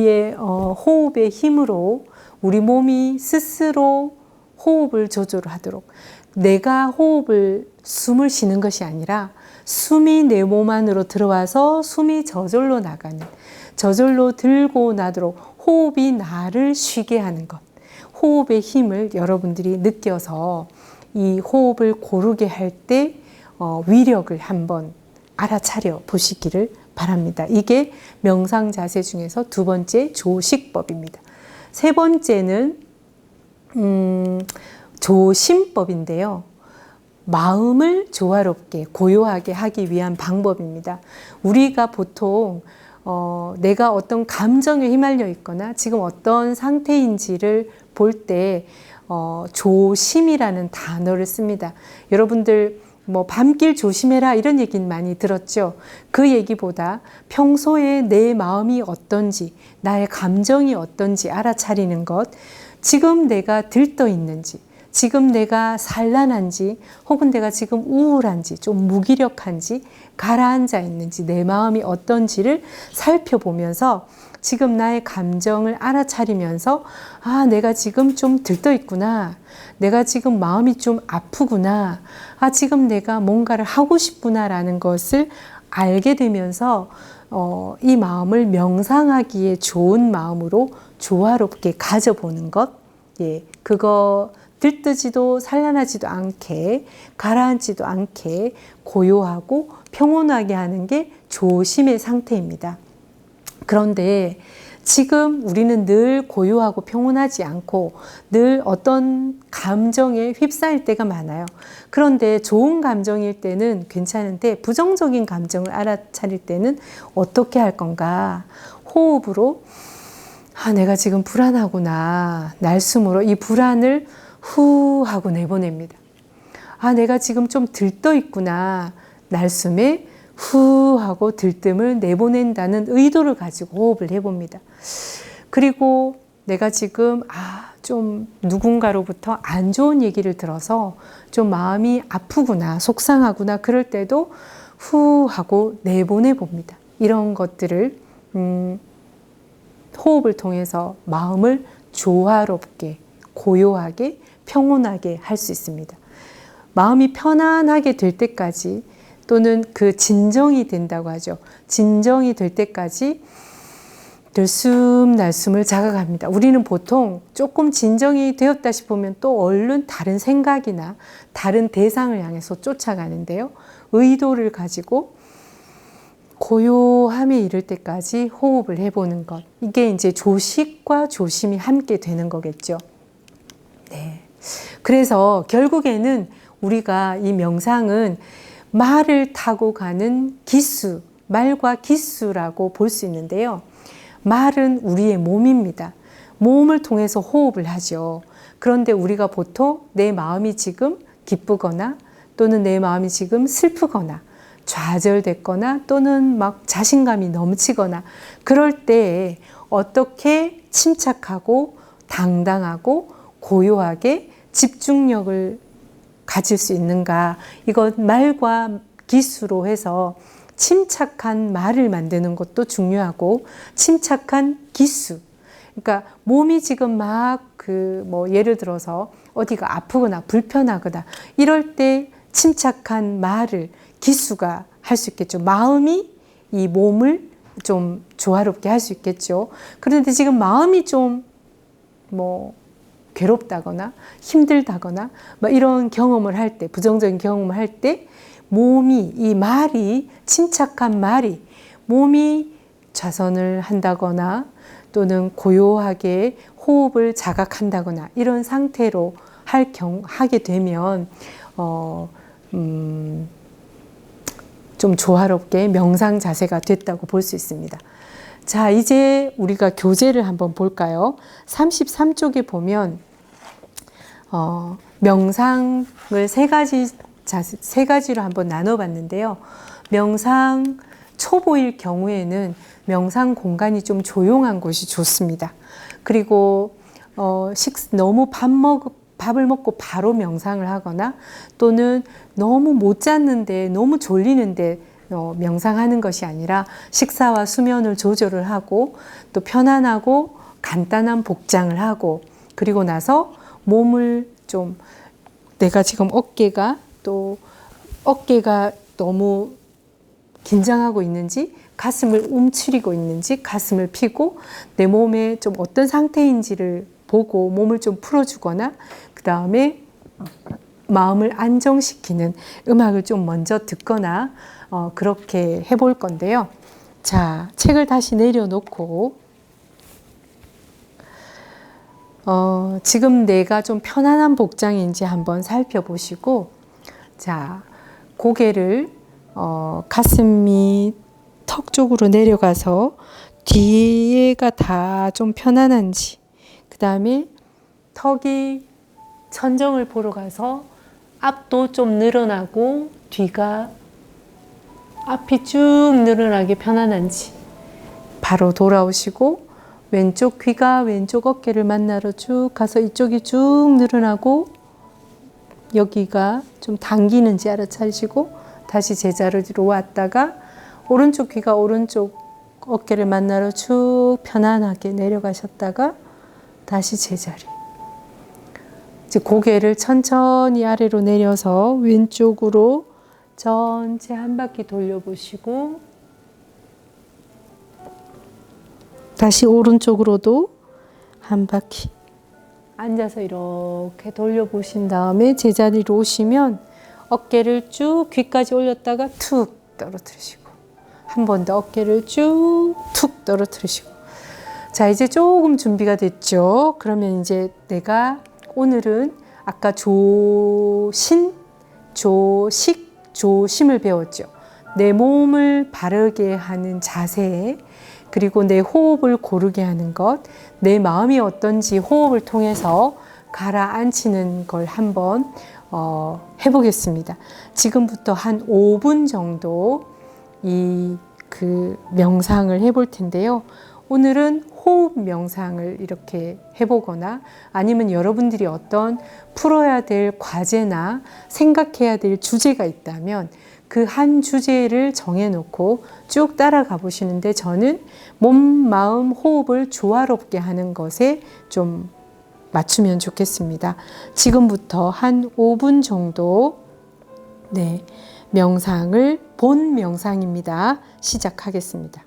우리의 호흡의 힘으로 우리 몸이 스스로 호흡을 조절하도록, 내가 숨을 쉬는 것이 아니라 숨이 내 몸 안으로 들어와서 숨이 저절로 나가는, 저절로 들고 나도록 호흡이 나를 쉬게 하는 것, 호흡의 힘을 여러분들이 느껴서 이 호흡을 고르게 할 때 위력을 한번 알아차려 보시기를 바랍니다. 이게 명상 자세 중에서 두 번째 조식법입니다. 세 번째는 조심법인데요. 마음을 조화롭게 고요하게 하기 위한 방법입니다. 우리가 보통 내가 어떤 감정에 휘말려 있거나 지금 어떤 상태인지를 볼 때 조심이라는 단어를 씁니다. 여러분들 뭐 밤길 조심해라 이런 얘기는 많이 들었죠. 그 얘기보다 평소에 내 마음이 어떤지, 나의 감정이 어떤지 알아차리는 것, 지금 내가 들떠 있는지, 지금 내가 산란한지, 혹은 내가 지금 우울한지, 좀 무기력한지, 가라앉아 있는지, 내 마음이 어떤지를 살펴보면서 지금 나의 감정을 알아차리면서 아, 내가 지금 좀 들떠 있구나. 내가 지금 마음이 좀 아프구나. 아, 지금 내가 뭔가를 하고 싶구나 라는 것을 알게 되면서 이 마음을 명상하기에 좋은 마음으로 조화롭게 가져보는 것. 예, 그거 들뜨지도 산란하지도 않게, 가라앉지도 않게 고요하고 평온하게 하는 게 조심의 상태입니다. 그런데 지금 우리는 늘 고요하고 평온하지 않고 늘 어떤 감정에 휩싸일 때가 많아요. 그런데 좋은 감정일 때는 괜찮은데 부정적인 감정을 알아차릴 때는 어떻게 할 건가? 호흡으로 아, 내가 지금 불안하구나. 날숨으로 이 불안을 후 하고 내보냅니다. 아, 내가 지금 좀 들떠 있구나. 날숨에 후 하고 들뜸을 내보낸다는 의도를 가지고 호흡을 해봅니다. 그리고 내가 지금 좀 누군가로부터 안 좋은 얘기를 들어서 좀 마음이 아프구나, 속상하구나 그럴 때도 후 하고 내보내 봅니다. 이런 것들을 호흡을 통해서 마음을 조화롭게, 고요하게, 평온하게 할 수 있습니다. 마음이 편안하게 될 때까지 또는 그 진정이 된다고 하죠. 진정이 될 때까지 들숨날숨을 자각합니다. 우리는 보통 조금 진정이 되었다 싶으면 또 얼른 다른 생각이나 다른 대상을 향해서 쫓아가는데요. 의도를 가지고 고요함에 이를 때까지 호흡을 해보는 것. 이게 이제 조식과 조심이 함께 되는 거겠죠. 네. 그래서 결국에는 우리가 이 명상은 말을 타고 가는 기수, 말과 기수라고 볼 수 있는데요. 말은 우리의 몸입니다. 몸을 통해서 호흡을 하죠. 그런데 우리가 보통 내 마음이 지금 기쁘거나 또는 내 마음이 지금 슬프거나 좌절됐거나 또는 막 자신감이 넘치거나 그럴 때 어떻게 침착하고 당당하고 고요하게 집중력을 가질 수 있는가. 이건 말과 기수로 해서 침착한 말을 만드는 것도 중요하고 침착한 기수. 그러니까 몸이 지금 막 예를 들어서 어디가 아프거나 불편하거나 이럴 때 침착한 말을 기수가 할 수 있겠죠. 마음이 이 몸을 좀 조화롭게 할 수 있겠죠. 그런데 지금 마음이 좀 괴롭다거나 힘들다거나 이런 경험을 할 때, 부정적인 경험을 할 때 몸이, 이 말이, 침착한 말이 몸이 좌선을 한다거나 또는 고요하게 호흡을 자각한다거나 이런 상태로 하게 되면 좀 조화롭게 명상 자세가 됐다고 볼 수 있습니다. 자, 이제 우리가 교재를 한번 볼까요? 33쪽에 보면 명상을 세 가지로 한번 나눠봤는데요. 명상, 초보일 경우에는 명상 공간이 좀 조용한 곳이 좋습니다. 그리고 너무 밥을 먹고 바로 명상을 하거나 또는 너무 못 잤는데 너무 졸리는데 명상하는 것이 아니라 식사와 수면을 조절을 하고 또 편안하고 간단한 복장을 하고 그리고 나서 몸을 좀 내가 지금 어깨가 너무 긴장하고 있는지 가슴을 움츠리고 있는지 가슴을 펴고 내 몸에 좀 어떤 상태인지를 보고 몸을 좀 풀어주거나 그 다음에 마음을 안정시키는 음악을 좀 먼저 듣거나 그렇게 해볼 건데요. 자, 책을 다시 내려놓고 지금 내가 좀 편안한 복장인지 한번 살펴보시고 자, 고개를 가슴이 턱 쪽으로 내려가서 뒤에가 다 좀 편안한지 그 다음에 턱이 천정을 보러 가서 앞도 좀 늘어나고 뒤가 앞이 쭉 늘어나게 편안한지 바로 돌아오시고 왼쪽 귀가 왼쪽 어깨를 만나러 쭉 가서 이쪽이 쭉 늘어나고 여기가 좀 당기는지 알아차리시고 다시 제자리로 왔다가 오른쪽 귀가 오른쪽 어깨를 만나러 쭉 편안하게 내려가셨다가 다시 제자리. 이제 고개를 천천히 아래로 내려서 왼쪽으로 전체 한 바퀴 돌려보시고 다시 오른쪽으로도 한 바퀴 앉아서 이렇게 돌려보신 다음에 제자리로 오시면 어깨를 쭉 귀까지 올렸다가 툭 떨어뜨리시고 한 번 더 어깨를 쭉 툭 떨어뜨리시고 자 이제 조금 준비가 됐죠. 그러면 이제 내가 오늘은 아까 조신, 조식, 조심을 배웠죠. 내 몸을 바르게 하는 자세 그리고 내 호흡을 고르게 하는 것, 내 마음이 어떤지 호흡을 통해서 가라앉히는 걸 한번 해보겠습니다. 지금부터 한 5분 정도 그 명상을 해볼 텐데요. 오늘은 호흡 명상을 이렇게 해보거나 아니면 여러분들이 어떤 풀어야 될 과제나 생각해야 될 주제가 있다면 그 한 주제를 정해놓고 쭉 따라가 보시는데 저는 몸, 마음, 호흡을 조화롭게 하는 것에 좀 맞추면 좋겠습니다. 지금부터 한 5분 정도 명상을 본 명상입니다. 시작하겠습니다.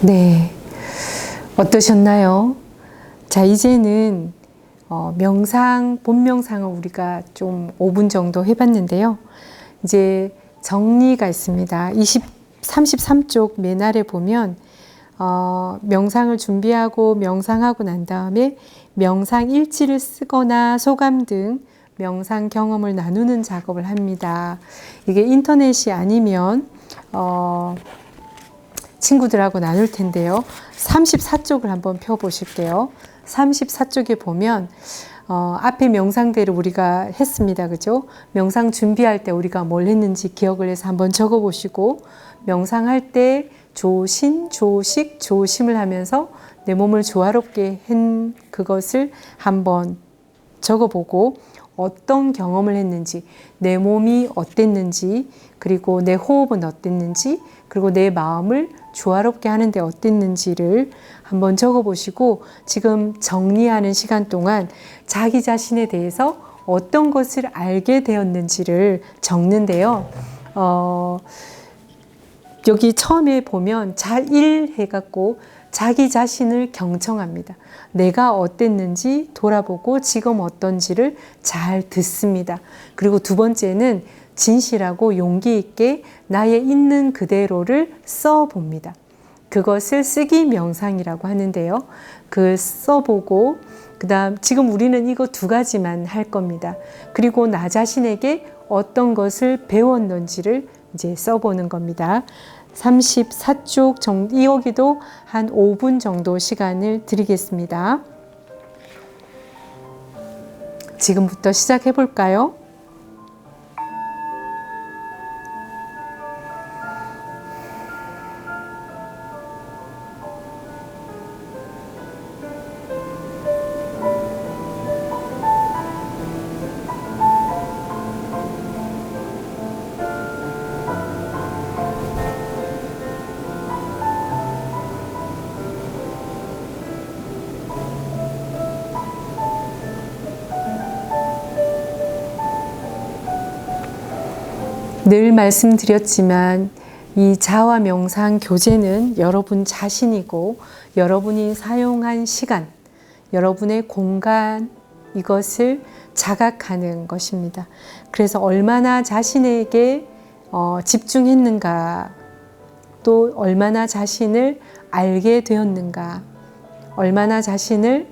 네, 어떠셨나요? 자, 이제는 명상, 본 명상을 우리가 좀 5분 정도 해봤는데요. 이제 정리가 있습니다. 33쪽 맨 아래 보면 명상을 준비하고 명상하고 난 다음에 명상 일지를 쓰거나 소감 등 명상 경험을 나누는 작업을 합니다. 이게 인터넷이 아니면 친구들하고 나눌 텐데요. 34쪽을 한번 펴보실게요. 34쪽에 보면 앞에 명상대로 우리가 했습니다. 그죠? 명상 준비할 때 우리가 뭘 했는지 기억을 해서 한번 적어보시고, 명상할 때 조신, 조식, 조심을 하면서 내 몸을 조화롭게 한 그것을 한번 적어보고, 어떤 경험을 했는지, 내 몸이 어땠는지, 그리고 내 호흡은 어땠는지, 그리고 내 마음을 조화롭게 하는데 어땠는지를 한번 적어보시고, 지금 정리하는 시간 동안 자기 자신에 대해서 어떤 것을 알게 되었는지를 적는데요. 여기 처음에 보면 잘 일해갖고 자기 자신을 경청합니다. 내가 어땠는지 돌아보고 지금 어떤지를 잘 듣습니다. 그리고 두 번째는 진실하고 용기 있게 나의 있는 그대로를 써봅니다. 그것을 쓰기 명상이라고 하는데요. 그 써보고 그다음 지금 우리는 이거 두 가지만 할 겁니다. 그리고 나 자신에게 어떤 것을 배웠는지를 이제 써보는 겁니다. 34쪽 정도, 여기도 한 5분 정도 시간을 드리겠습니다. 지금부터 시작해 볼까요? 늘 말씀드렸지만 이 자화 명상 교재는 여러분 자신이고 여러분이 사용한 시간, 여러분의 공간, 이것을 자각하는 것입니다. 그래서 얼마나 자신에게 집중했는가, 또 얼마나 자신을 알게 되었는가, 얼마나 자신을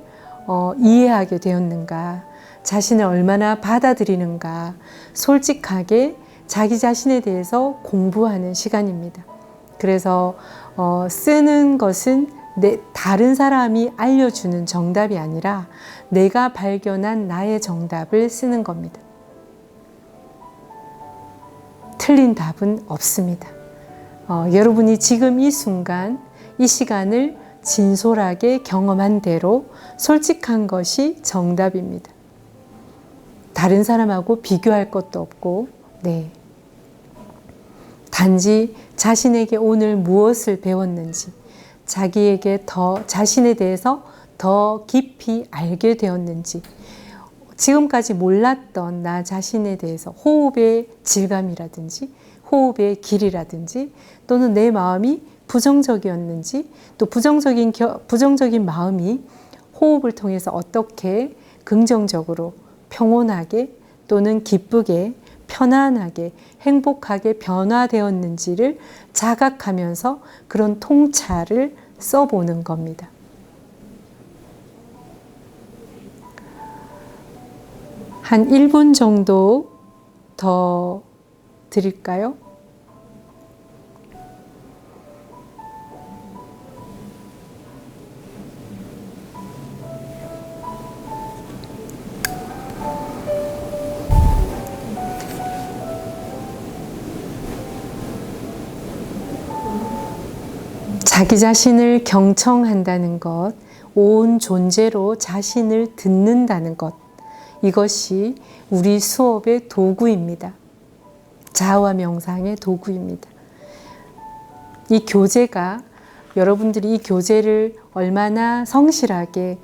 이해하게 되었는가, 자신을 얼마나 받아들이는가, 솔직하게 자기 자신에 대해서 공부하는 시간입니다. 그래서 쓰는 것은 다른 사람이 알려주는 정답이 아니라 내가 발견한 나의 정답을 쓰는 겁니다. 틀린 답은 없습니다. 여러분이 지금 이 순간, 이 시간을 진솔하게 경험한 대로 솔직한 것이 정답입니다. 다른 사람하고 비교할 것도 없고, 네. 단지 자신에게 오늘 무엇을 배웠는지, 자신에 대해서 더 깊이 알게 되었는지, 지금까지 몰랐던 나 자신에 대해서 호흡의 질감이라든지, 호흡의 길이라든지, 또는 내 마음이 부정적이었는지, 또 부정적인 마음이 호흡을 통해서 어떻게 긍정적으로 평온하게 또는 기쁘게 편안하게 행복하게 변화되었는지를 자각하면서 그런 통찰을 써보는 겁니다. 한 1분 정도 더 드릴까요? 자기 자신을 경청한다는 것, 온 존재로 자신을 듣는다는 것, 이것이 우리 수업의 도구입니다. 자아 명상의 도구입니다. 이 교재가, 여러분들이 이 교재를 얼마나 성실하게